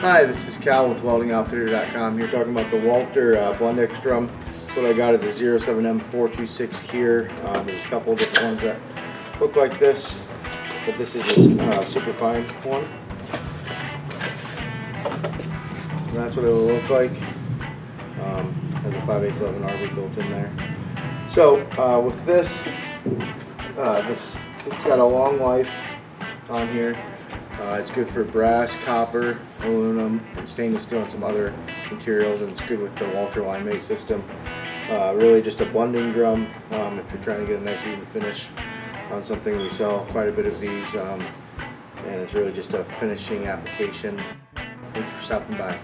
Hi, this is Cal with WeldingOutfitter.com. Here talking about the Walter Blendex drum. That's what I got is a 07M426 here. There's a couple of different ones that look like this, but this is a super fine one. And that's what it will look like. Has a 5/8 arbor built in there. So with this, it's got a long life on here. It's good for brass, copper, aluminum, and stainless steel and some other materials, and it's good with the Walter line mate system. Really just a blending drum if you're trying to get a nice even finish on something. We sell quite a bit of these, and it's really just a finishing application. Thank you for stopping by.